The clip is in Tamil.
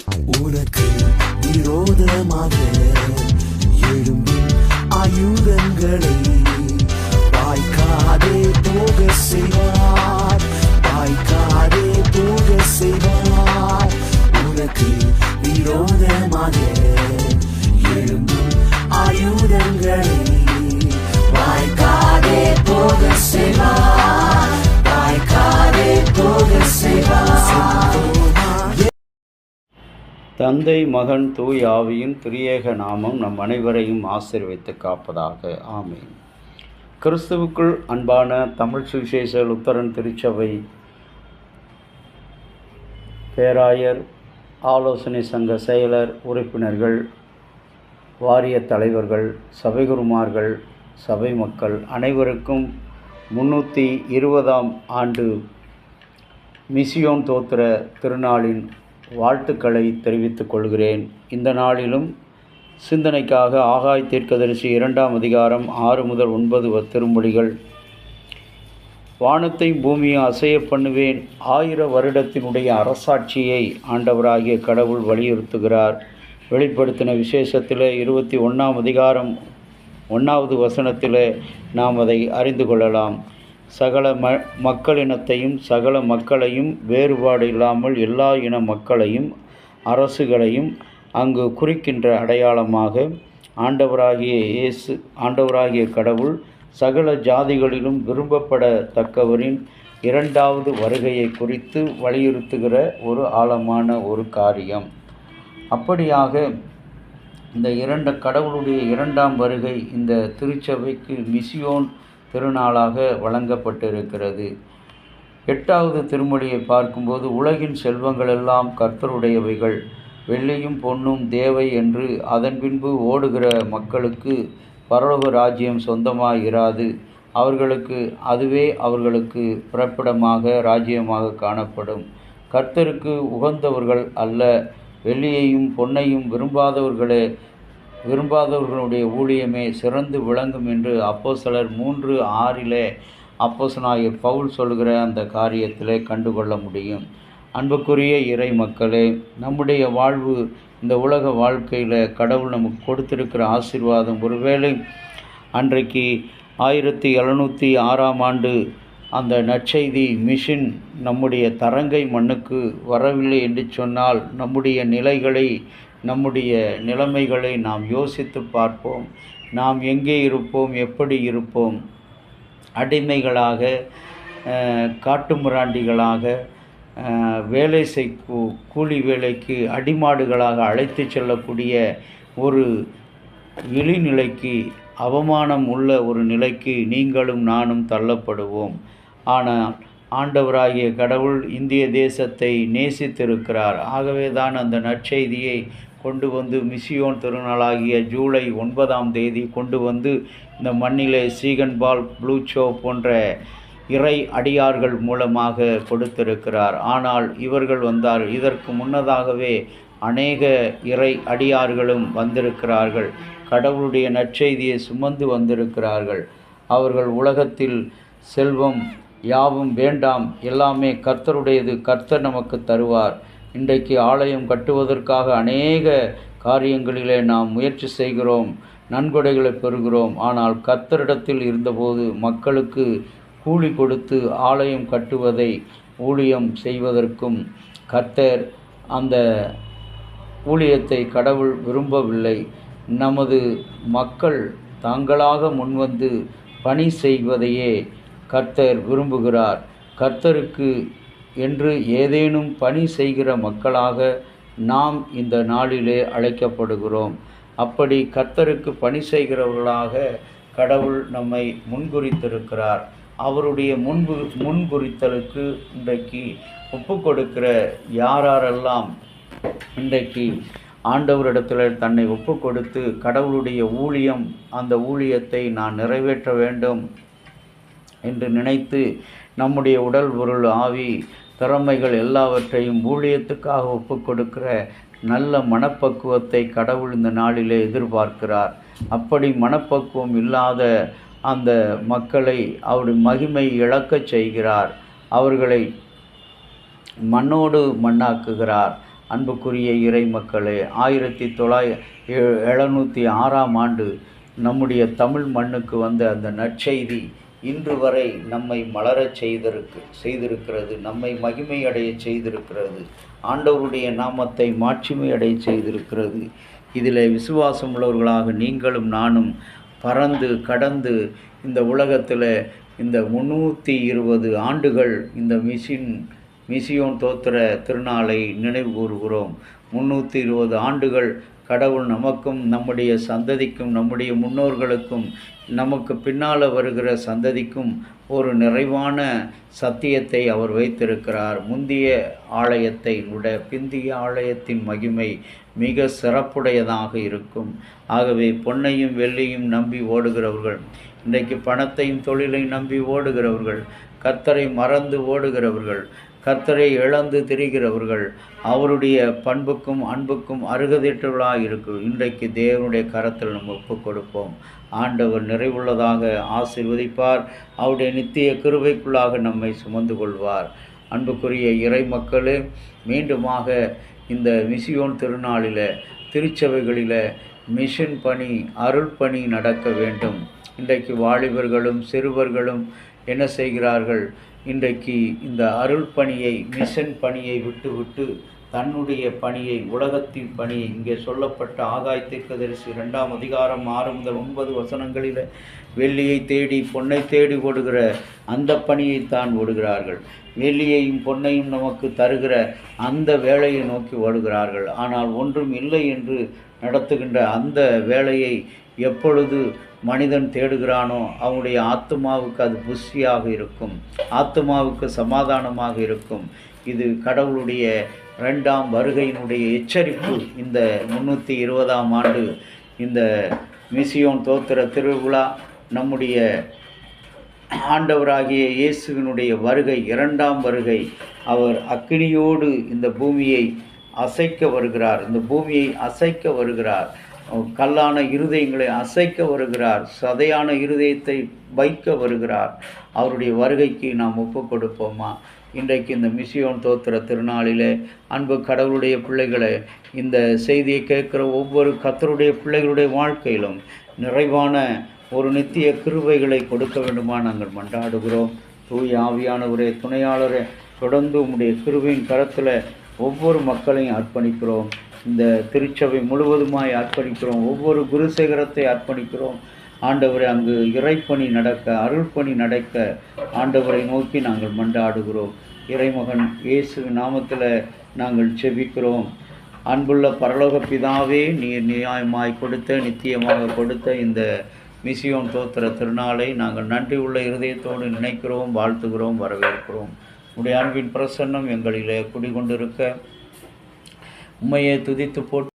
உனக்கு விரோதமாக எழும்பும் ஆயுதங்களை வாய்க்காதே போக செய்வார், வாய்க்காதே போக செய்வார். உனக்கு விரோதமாக எழும்பும் ஆயுதங்களை வாய்க்காதே போக செய்வார், வாய்க்காதே போக செய்வார். தந்தை, மகன், தூய் ஆவியின் திரியேக நாமம் நம் அனைவரையும் ஆசீர்வதித்து காப்பதாக. ஆமீன். கிறிஸ்துவுக்குள் அன்பான தமிழ் சுவிசேஷ லுத்தரன் திருச்சபை பேராயர், ஆலோசனை சங்க செயலர், உறுப்பினர்கள், வாரிய தலைவர்கள், சபைகுருமார்கள், சபை மக்கள் அனைவருக்கும் 320ஆம் ஆண்டு மிசியோன் தோத்திர திருநாளின் வாழ்த்துக்களை தெரிவித்துக் கொள்கிறேன். இந்த நாளிலும் சிந்தனைக்காக ஆகாய் தீர்க்கதரிசி 2ஆம் அதிகாரம் 6 முதல் 9 திருமொழிகள். வானத்தையும் பூமியை அசைய பண்ணுவேன், 1000 வருடத்தினுடைய அரசாட்சியை ஆண்டவராகிய கடவுள் வலியுறுத்துகிறார். வெளிப்படுத்தின விசேஷத்தில் 21ஆம் அதிகாரம் 1வது வசனத்தில் நாம் அதை அறிந்து கொள்ளலாம். சகல மக்களினத்தையும் சகல மக்களையும் வேறுபாடு இல்லாமல் எல்லா இன மக்களையும் அரசுகளையும் அங்கு குறிக்கின்ற அடையாளமாக ஆண்டவராகிய கடவுள் சகல ஜாதிகளிலும் விரும்பப்படத்தக்கவரின் 2வது வருகையை குறித்து வலியுறுத்துகிற ஒரு ஆழமான ஒரு காரியம். அப்படியாக இந்த கடவுளுடைய 2ஆம் வருகை இந்த திருச்சபைக்கு மிசியோன் திருநாளாக வழங்கப்பட்டிருக்கிறது. 8வது திருமொழியை பார்க்கும்போது, உலகின் செல்வங்களெல்லாம் கர்த்தருடையவைகள், வெள்ளியும் பொன்னும் தேவை என்று அதன் பின்பு ஓடுகிற மக்களுக்கு பரலோக ராஜ்யம் சொந்தமாக இராது. அதுவே அவர்களுக்கு பிறப்பிடமாக ராஜ்யமாக காணப்படும். கர்த்தருக்கு உகந்தவர்கள் அல்ல, வெள்ளியையும் பொன்னையும் விரும்பாதவர்களுடைய ஊழியமே சிறந்து விளங்கும் என்று அப்போஸ்தலர் 3:6 அப்போஸ்தலனாகிய பவுல் சொல்கிற அந்த காரியத்திலே கண்டுகொள்ள முடியும். அன்புக்குரிய இறை மக்களே, நம்முடைய வாழ்வு இந்த உலக வாழ்க்கையில் கடவுள் நமக்கு கொடுத்திருக்கிற ஆசீர்வாதம், ஒருவேளை அன்றைக்கு 1706ஆம் ஆண்டு அந்த நற்செய்தி மிஷின் நம்முடைய தரங்கை மண்ணுக்கு வரவில்லை என்று சொன்னால், நம்முடைய நிலைமைகளை நாம் யோசித்து பார்ப்போம். நாம் எங்கே இருப்போம், எப்படி இருப்போம்? அடிமைகளாக, காட்டுமிராண்டிகளாக, கூலி வேலைக்கு அடிமாடுகளாக அழைத்து செல்லக்கூடிய ஒரு இழிநிலைக்கு, அவமானம் உள்ள ஒரு நிலைக்கு நீங்களும் நானும் தள்ளப்படுவோம். ஆனால் ஆண்டவராகிய கடவுள் இந்திய தேசத்தை நேசித்திருக்கிறார். ஆகவே தான் அந்த நற்செய்தியை கொண்டு வந்து மிசியோன் திருநாளாகிய ஜூலை 9ஆம் தேதி கொண்டு வந்து இந்த மண்ணிலே சீகன்பால், ப்ளூச்சோ போன்ற இறை அடியார்கள் மூலமாக கொடுத்திருக்கிறார். ஆனால் இவர்கள் இதற்கு முன்னதாகவே அநேக இறை அடியார்களும் வந்திருக்கிறார்கள். கடவுளுடைய நற்செய்தியை சுமந்து வந்திருக்கிறார்கள். அவர்கள் உலகத்தில் செல்வம் யாவும் வேண்டாம், எல்லாமே கர்த்தருடையது, கர்த்தர் நமக்கு தருவார். இன்றைக்கு ஆலயம் கட்டுவதற்காக அநேக காரியங்களிலே நாம் முயற்சி செய்கிறோம், நன்கொடைகளை பெறுகிறோம். ஆனால் கர்த்தரிடத்தில் இருந்தபோது மக்களுக்கு கூலி கொடுத்து ஆலயம் கட்டுவதை ஊழியம் செய்வதற்கும் கர்த்தர் அந்த ஊழியத்தை கடவுள் விரும்பவில்லை. நமது மக்கள் தாங்களாக முன்வந்து பணி செய்வதையே கர்த்தர் விரும்புகிறார். கர்த்தருக்கு என்று ஏதேனும் பணி செய்கிற மக்களாக நாம் இந்த நாளிலே அழைக்கப்படுகிறோம். அப்படி கர்த்தருக்கு பணி செய்கிறவர்களாக கடவுள் நம்மை முன்குறித்திருக்கிறார். அவருடைய முன்குறித்தலுக்கு இன்றைக்கு ஒப்பு கொடுக்கிற யாரெல்லாம் இன்றைக்கு ஆண்டவரிடத்தில் தன்னை ஒப்பு கொடுத்து கடவுளுடைய ஊழியம், அந்த ஊழியத்தை நான் நிறைவேற்ற வேண்டும் என்று நினைத்து நம்முடைய உடல், பொருள், ஆவி, திறமைகள் எல்லாவற்றையும் ஊழியத்துக்காக ஒப்பு கொடுக்கிற நல்ல மனப்பக்குவத்தை கடவுள் இந்த நாளிலே எதிர்பார்க்கிறார். அப்படி மனப்பக்குவம் இல்லாத அந்த மக்களை அவருடைய மகிமை இழக்கச் செய்கிறார். அவர்களை மண்ணோடு மண்ணாக்குகிறார். அன்புக்குரிய இறை மக்களே, 1706ஆம் ஆண்டு நம்முடைய தமிழ் மண்ணுக்கு வந்த அந்த நற்செய்தி இன்று வரை நம்மை மலரச் செய்திருக்கிறது, நம்மை மகிமை அடைய செய்திருக்கிறது, ஆண்டவருடைய நாமத்தை மாட்சிமை அடைய செய்திருக்கிறது. இதில் விசுவாசம் உள்ளவர்களாக நீங்களும் நானும் பறந்து கடந்து இந்த உலகத்தில் இந்த 320 ஆண்டுகள் இந்த மிசியோன் தோத்திர திருநாளை நினைவு கூறுகிறோம். 320 ஆண்டுகள் கடவுள் நமக்கும் நம்முடைய சந்ததிக்கும் நம்முடைய முன்னோர்களுக்கும் நமக்கு பின்னால் வருகிற சந்ததிக்கும் ஒரு நிறைவான சத்தியத்தை அவர் வைத்திருக்கிறார். முந்திய ஆலயத்தை விட பிந்திய ஆலயத்தின் மகிமை மிக சிறப்புடையதாக இருக்கும். ஆகவே பொன்னையும் வெள்ளியும் நம்பி ஓடுகிறவர்கள், இன்றைக்கு பணத்தையும் தொழிலையும் நம்பி ஓடுகிறவர்கள், கர்த்தரை மறந்து ஓடுகிறவர்கள், கர்த்தரை இழந்து திரிகிறவர்கள், அவருடைய பண்புக்கும் அன்புக்கும் அருகதற்றவர்களாக இருக்கும். இன்றைக்கு தேவனுடைய கரத்தில் நம்ம ஒப்பு கொடுப்போம். ஆண்டவர் நிறைவுள்ளதாக ஆசீர்வதிப்பார். அவருடைய நித்திய கிருபைக்குள்ளாக நம்மை சுமந்து கொள்வார். அன்புக்குரிய இறை மக்களே, மீண்டுமாக இந்த மிசியோன் திருநாளில் திருச்சபைகளில் மிஷன் பணி, அருள் பணி நடக்க வேண்டும். இன்றைக்கு வாலிபர்களும் சிறுவர்களும் என்ன செய்கிறார்கள்? இன்றைக்கு இந்த அருள் பணியை, மிஷன் பணியை விட்டு தன்னுடைய பணியை, உலகத்தின் பணியை, இங்கே சொல்லப்பட்ட ஆகாய் தீர்க்கதரிசி 2ஆம் அதிகாரம் 6 முதல் 9 வசனங்களில் வெள்ளியை தேடி பொன்னை தேடி ஓடுகிற அந்த பணியைத்தான் ஓடுகிறார்கள். வெள்ளியையும் பொன்னையும் நமக்கு தருகிற அந்த வேலையை நோக்கி ஓடுகிறார்கள். ஆனால் ஒன்றும் இல்லை என்று நடத்துகின்ற அந்த வேலையை எப்பொழுது மனிதன் தேடுகிறானோ அவனுடைய ஆத்துமாவுக்கு அது புஷ்டியாக இருக்கும், ஆத்துமாவுக்கு சமாதானமாக இருக்கும். இது கடவுளுடைய 2ஆம் வருகையினுடைய எச்சரிப்பு. இந்த 320ஆம் ஆண்டு இந்த மிசியோன் தோத்திர திருவிழா நம்முடைய ஆண்டவராகிய இயேசுவினுடைய வருகை, 2ஆம் வருகை. அவர் அக்கினியோடு இந்த பூமியை அசைக்க வருகிறார், இந்த பூமியை அசைக்க வருகிறார், கல்லான இருதயங்களை அசைக்க வருகிறார், சதையான இருதயத்தை வைக்க வருகிறார். அவருடைய வருகைக்கு நாம் ஒப்பு கொடுப்போமா? இன்றைக்கு இந்த மிசியோன் தோத்திர திருநாளிலே அன்பு கடவுளுடைய பிள்ளைகளை, இந்த செய்தியை கேட்குற ஒவ்வொரு கர்த்தருடைய பிள்ளைகளுடைய வாழ்க்கையிலும் நிறைவான ஒரு நித்திய கிருபைகளை கொடுக்க வேண்டுமா நாங்கள் மன்றாடுகிறோம். தூய ஆவியானவரே, துணையாளரே, தொடர்ந்து உம்முடைய கிருபையின் கரத்தில் ஒவ்வொரு மக்களையும் அர்ப்பணிக்கிறோம். இந்த திருச்சபை முழுவதுமாய் அர்ப்பணிக்கிறோம். ஒவ்வொரு குருசேகரத்தை அர்ப்பணிக்கிறோம். ஆண்டவரை அங்கு இறைப்பணி நடக்க, அருள் பணி நடக்க ஆண்டவரை நோக்கி நாங்கள் மன்றாடுகிறோம். இறைமகன் இயேசு நாமத்தில் நாங்கள் செபிக்கிறோம். அன்புள்ள பரலோக பிதாவே, நீர் நியாயமாய் கொடுத்த, நித்தியமாக கொடுத்த இந்த மிசியோன் தோத்திர திருநாளை நாங்கள் நன்றி உள்ள இருதயத்தோடு நினைக்கிறோம், வாழ்த்துகிறோம், வரவேற்கிறோம். உடைய அன்பின் பிரசன்னம் எங்களிலே குடிகொண்டிருக்க உம்மையே துதித்து போட்டு